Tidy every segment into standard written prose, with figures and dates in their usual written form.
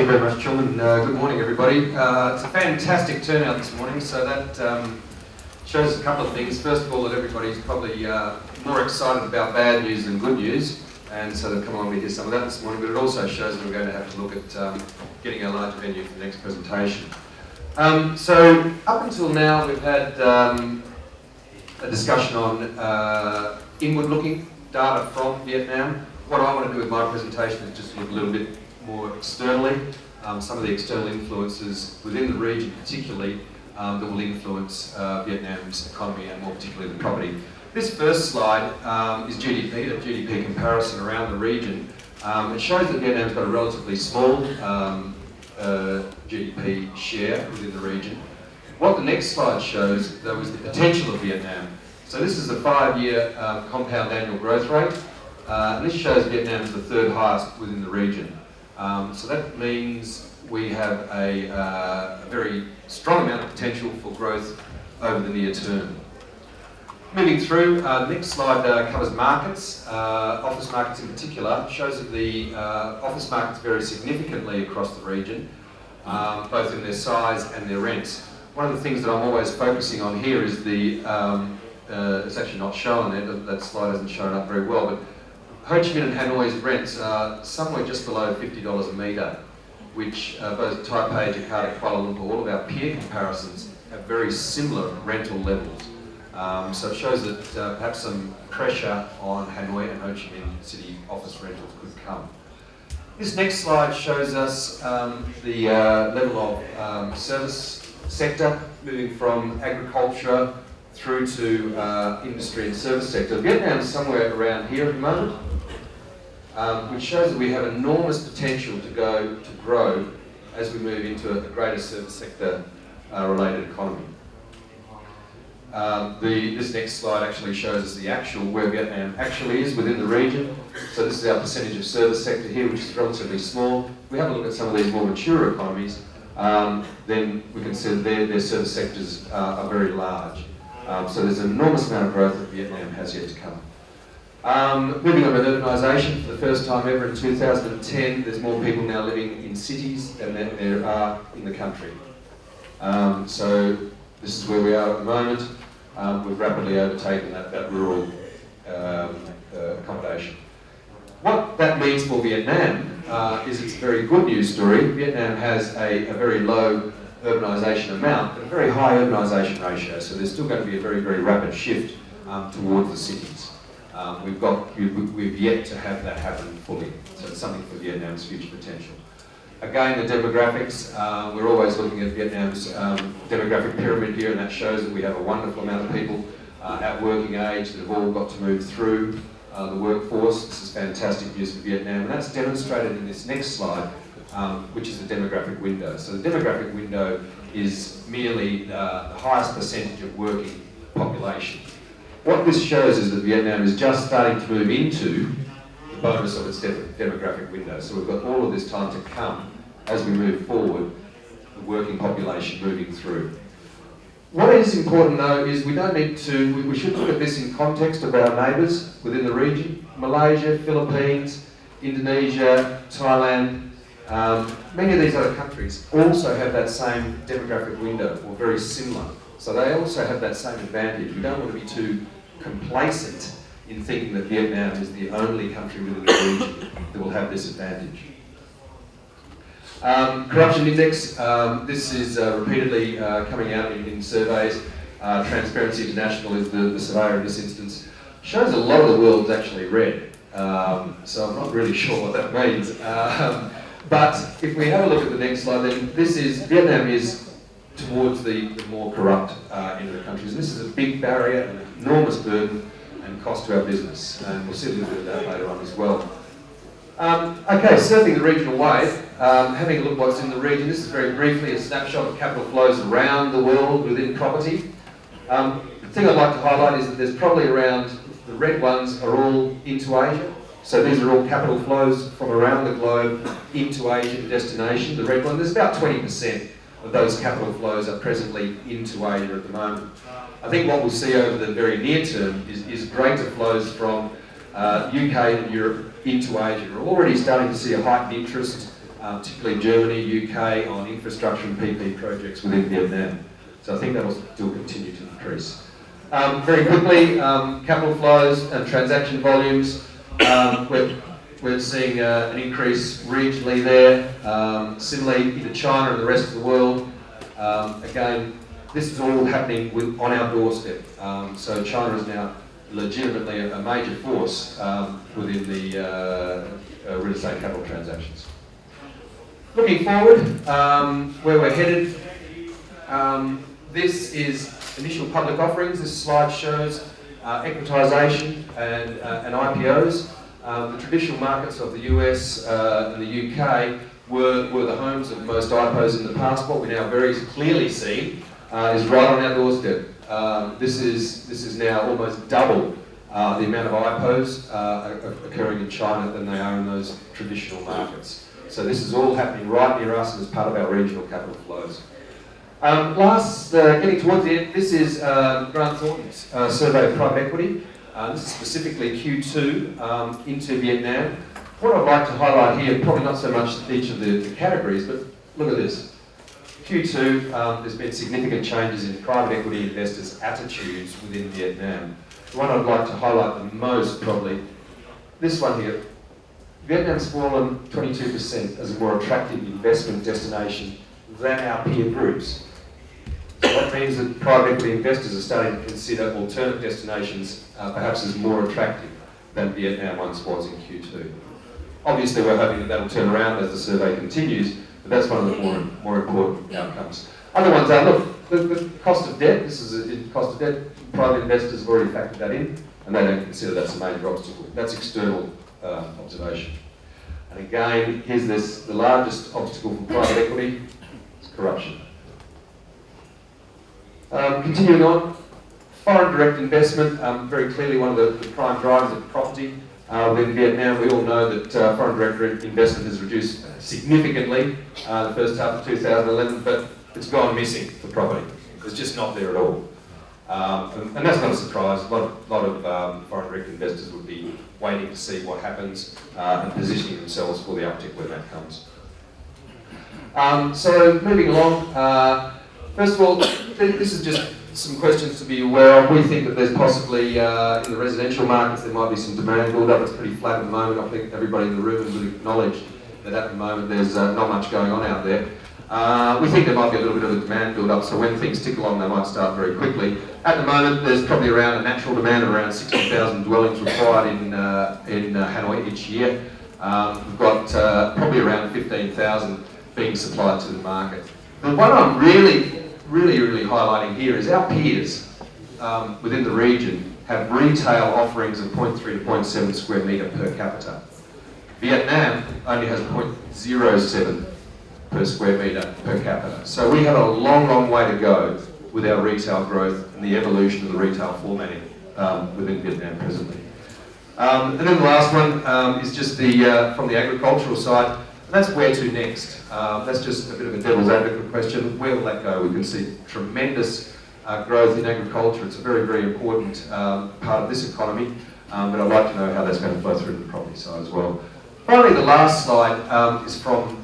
Thank you very much, Chau, and good morning, everybody. It's a fantastic turnout this morning, so that shows a couple of things. First of all, that everybody's probably more excited about bad news than good news, and so they've come along to hear some of that this morning, but it also shows that we're going to have to look at getting a larger venue for the next presentation. So up until now, we've had a discussion on inward-looking data from Vietnam. What I want to do with my presentation is just look a little bit more externally, some of the external influences within the region particularly that will influence Vietnam's economy and more particularly the property. This first slide is GDP, a GDP comparison around the region. It shows that Vietnam's got a relatively small GDP share within the region. What the next slide shows, though, is the potential of Vietnam. So this is the 5-year compound annual growth rate. And this shows Vietnam is the third highest within the region. So that means we have a very strong amount of potential for growth over the near term. Moving through, the next slide covers markets, office markets in particular, shows that the office markets vary significantly across the region, both in their size and their rents. One of the things that I'm always focusing on here is the, it's actually not shown there, that slide hasn't shown up very well, but Ho Chi Minh and Hanoi's rents are somewhere just below $50 a metre, which both Taipei, Jakarta, Kuala Lumpur, all of our peer comparisons have very similar rental levels. So it shows that perhaps some pressure on Hanoi and Ho Chi Minh City office rentals could come. This next slide shows us the level of service sector, moving from agriculture through to industry and service sector. Vietnam's somewhere around here at the moment, which shows that we have enormous potential to grow as we move into a greater service sector related economy. This next slide actually shows us the actual, where Vietnam actually is within the region. So this is our percentage of service sector here, which is relatively small. If we have a look at some of these more mature economies, then we can see that their service sectors are very large. So there's an enormous amount of growth that Vietnam has yet to come. Moving on to urbanisation, for the first time ever in 2010, there's more people now living in cities than there are in the country. So this is where we are at the moment. We've rapidly overtaken that rural accommodation. What that means for Vietnam is it's a very good news story. Vietnam has a very low urbanisation amount, but a very high urbanisation ratio, so there's still going to be a very, very rapid shift towards the cities. We've yet to have that happen fully, so it's something for Vietnam's future potential. Again, the demographics, we're always looking at Vietnam's demographic pyramid here, and that shows that we have a wonderful amount of people at working age that have all got to move through the workforce. This is fantastic news for Vietnam, and that's demonstrated in this next slide, which is the demographic window. So the demographic window is merely the highest percentage of working population. What this shows is that Vietnam is just starting to move into the bonus of its demographic window. So we've got all of this time to come as we move forward, the working population moving through. What is important though is we should look at this in context of our neighbours within the region. Malaysia, Philippines, Indonesia, Thailand, many of these other countries also have that same demographic window, or very similar. So they also have that same advantage. We don't want to be too complacent in thinking that Vietnam is the only country within the region that will have this advantage. Corruption index, this is repeatedly coming out in surveys. Transparency International is the surveyor in this instance. Shows a lot of the world's actually red, so I'm not really sure what that means. But if we have a look at the next slide, then Vietnam is towards the more corrupt end of the countries. And this is a big barrier, an enormous burden and cost to our business. And we'll see a little bit of that later on as well. Okay, surfing the regional wave, having a look at what's in the region. This is very briefly a snapshot of capital flows around the world within property. The thing I'd like to highlight is that there's probably around, the red ones are all into Asia. So these are all capital flows from around the globe into Asian destination. The red one, there's about 20% of those capital flows are presently into Asia at the moment. I think what we'll see over the very near term is greater flows from UK and Europe into Asia. We're already starting to see a heightened interest particularly Germany, UK, on infrastructure and PP projects within Vietnam. So I think that will still continue to increase. Very quickly, capital flows and transaction volumes. We're seeing an increase regionally there. Similarly, into China and the rest of the world. Again, this is all happening on our doorstep. So China is now legitimately a major force within the real estate capital transactions. Looking forward, where we're headed, this is initial public offerings. This slide shows equitisation and IPOs. The traditional markets of the US and the UK were the homes of most IPOs in the past. What we now very clearly see is right on our doorstep. This is now almost double the amount of IPOs occurring in China than they are in those traditional markets. So this is all happening right near us and as part of our regional capital flows. Getting towards the end, this is Grant Thornton's survey of private equity. This is specifically Q2 into Vietnam. What I'd like to highlight here, probably not so much each of the categories, but look at this. Q2, there's been significant changes in private equity investors' attitudes within Vietnam. The one I'd like to highlight the most, probably, this one here. Vietnam's fallen 22% as a more attractive investment destination than our peer groups. So that means that private equity investors are starting to consider alternate destinations perhaps as more attractive than Vietnam once was in Q2. Obviously, we're hoping that that'll turn around as the survey continues, but that's one of the more important outcomes. Other ones are, look, the cost of debt. This is a cost of debt. Private investors have already factored that in, and they don't consider that's a major obstacle. That's external observation. And again, here's the largest obstacle for private equity, it's corruption. Continuing on, foreign direct investment, very clearly one of the prime drivers of property. Within Vietnam, we all know that foreign direct investment has reduced significantly the first half of 2011, but it's gone missing for property. It's just not there at all. And that's not a surprise. A lot of foreign direct investors would be waiting to see what happens and positioning themselves for the uptick when that comes. So moving along, first of all, this is just some questions to be aware of. We think that there's possibly, in the residential markets, there might be some demand build-up. It's pretty flat at the moment. I think everybody in the room has acknowledged that at the moment there's not much going on out there. We think there might be a little bit of a demand build-up, so when things tick along, they might start very quickly. At the moment, there's probably around a natural demand of around 60,000 dwellings required in Hanoi each year. We've got probably around 15,000 being supplied to the market. The one I'm really highlighting here is our peers within the region have retail offerings of 0.3 to 0.7 square metre per capita. Vietnam only has 0.07 per square metre per capita. So we have a long way to go with our retail growth and the evolution of the retail formatting within Vietnam presently. And then the last one is just from the agricultural side, and that's where to next. That's just a bit of a devil's advocate question. Where will that go? We can see tremendous growth in agriculture. It's a very important part of this economy, but I'd like to know how that's going to flow through to the property side as well. Finally, the last slide is from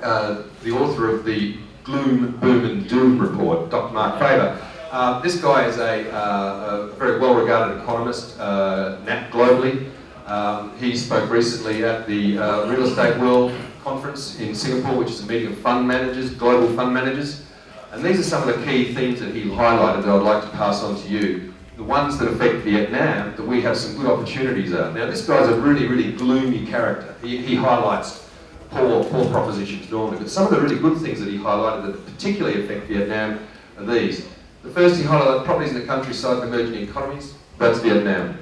the author of the Gloom, Boom and Doom report, Dr. Mark Faber. This guy is a very well-regarded economist globally. He spoke recently at the Real Estate World Conference in Singapore, which is a meeting of fund managers, global fund managers. And these are some of the key themes that he highlighted that I'd like to pass on to you. The ones that affect Vietnam, that we have some good opportunities are. Now, this guy's a really gloomy character. He highlights poor propositions normally, but some of the really good things that he highlighted that particularly affect Vietnam are these. The first, he highlighted properties in the countryside of emerging economies. That's Vietnam.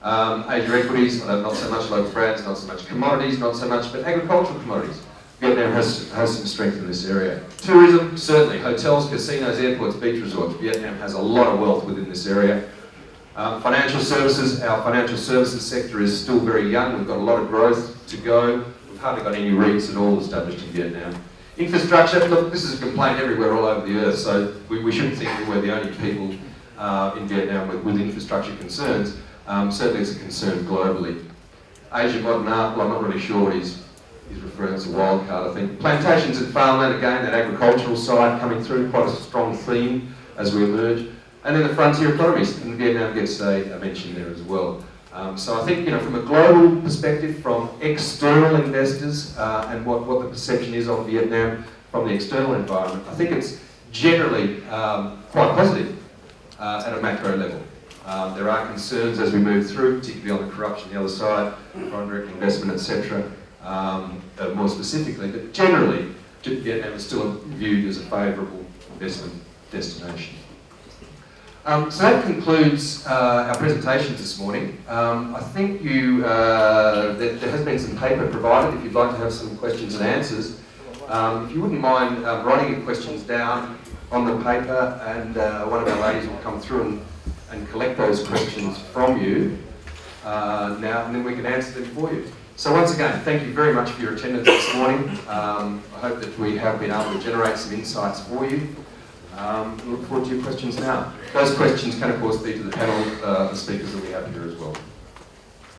Asia equities, not so much local brands, not so much commodities, not so much, but agricultural commodities. Vietnam has some strength in this area. Tourism, certainly. Hotels, casinos, airports, beach resorts. Vietnam has a lot of wealth within this area. Financial services, our financial services sector is still very young. We've got a lot of growth to go. We've hardly got any REITs at all established in Vietnam. Infrastructure, look, this is a complaint everywhere all over the earth, so we shouldn't think that we're the only people in Vietnam with infrastructure concerns. Certainly it's a concern globally. Asian modern art, well, I'm not really sure what he's He's referring to wildcard, I think. Plantations and farmland, again, that agricultural side coming through, quite a strong theme as we emerge. And then the frontier economies, and Vietnam gets a mention there as well. So I think, you know, from a global perspective, from external investors and what the perception is of Vietnam from the external environment, I think it's generally quite positive at a macro level. There are concerns as we move through, particularly on the corruption on the other side, foreign direct investment, etc. More specifically, but generally, Vietnam is still viewed as a favourable investment destination. So that concludes our presentations this morning. I think there has been some paper provided if you'd like to have some questions and answers. If you wouldn't mind writing your questions down on the paper, and one of our ladies will come through and collect those questions from you now, and then we can answer them for you. So once again, thank you very much for your attendance this morning. I hope that we have been able to generate some insights for you. We look forward to your questions now. Those questions can of course be to the panel, the speakers that we have here as well.